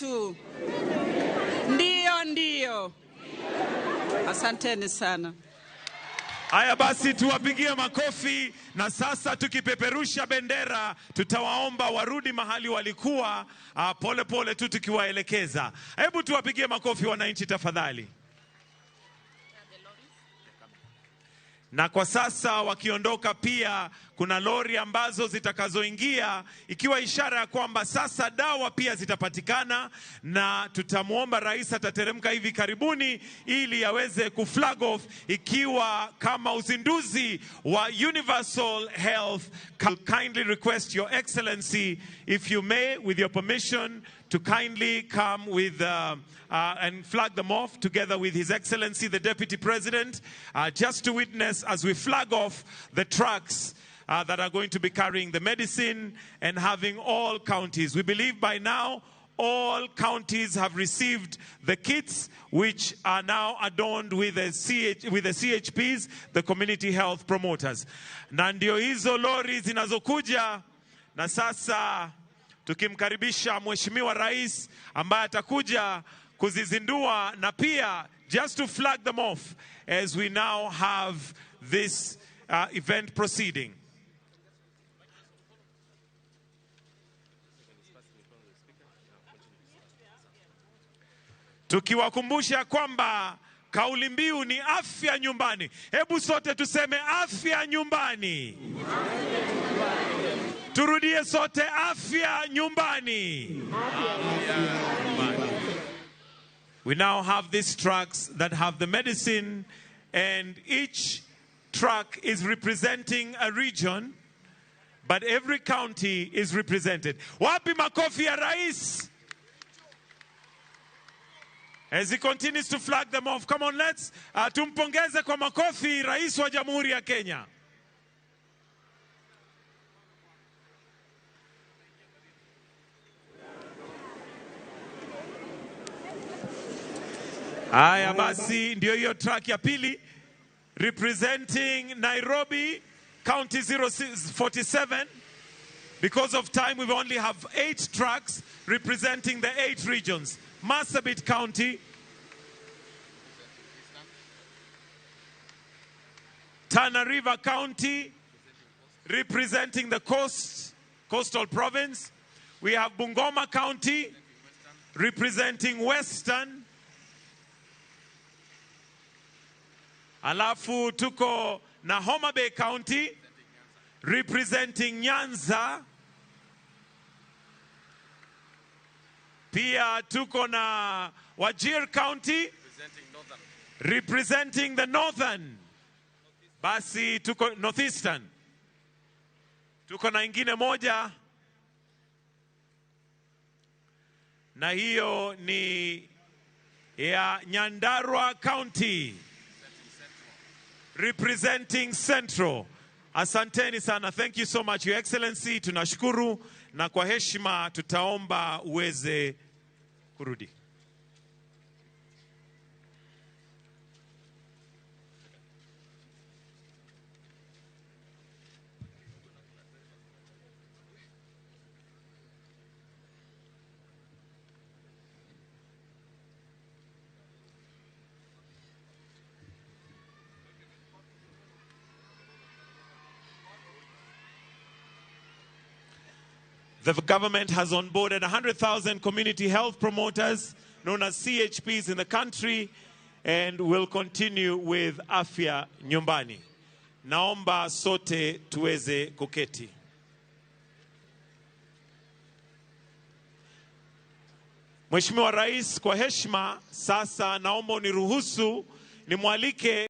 yetu. Ndio. Asanteni sana. Haya basi tuwapigie makofi, na sasa tukipeperusha bendera tutawaomba warudi mahali walikuwa pole pole tu tukiwaelekeza. Hebu tuwapigie makofi wananchi tafadhali. Na kwa sasa wakiondoka pia kuna lori ambazo zitakazoingia, ikiwa ishara ya kwamba sasa dawa pia zitapatikana, na tutamuomba rais atateremka hivi karibuni ili aweze kuflag off ikiwa kama uzinduzi wa universal health. Kindly request your excellency, if you may, with your permission, to kindly come with and flag them off together with His Excellency the Deputy President, just to witness as we flag off the trucks that are going to be carrying the medicine and having all counties. We believe by now all counties have received the kits, which are now adorned with the CHPs, the community health promoters. Na ndio hizo lori zinazokuja, na sasa tukimkaribisha Mheshimiwa Rais ambaye atakuja kuzizindua, na pia just to flag them off as we now have this event proceeding. Tukiwakumbusha kwamba kauli mbiu ni afya nyumbani. Hebu sote tuseme afya nyumbani. Turudie sote afya nyumbani. We now have these trucks that have the medicine, and each truck is representing a region, but every county is represented. Wapi makofi ya rais? As he continues to flag them off. Come on, let's tumpongeze kwa makofi rais wa Jamhuri ya Kenya. Haya basi, ndio hiyo track ya pili, representing Nairobi County 047. Because of time, we only have 8 tracks representing the 8 regions. Marsabit County, Tana River County, representing the coastal province. We have Bungoma County, representing Western. Alafu tuko na Homa Bay County, representing Nyanza. Pia tuko na Wajir County, representing the northern. Basi tuko northeastern. Tuko na ingine moja, na hiyo ni ya Nyandarua County, representing Central. Asanteni sana. Thank you so much, Your Excellency. Tunashukuru, na kwa heshima tutaomba uweze kurudi. The government has onboarded 100,000 community health promoters, known as CHPs, in the country, and will continue with Afya Nyumbani. Naomba sote tuweze kuketi. Mheshimiwa Rais, kwa heshima sasa naomba uniruhusu nimwalike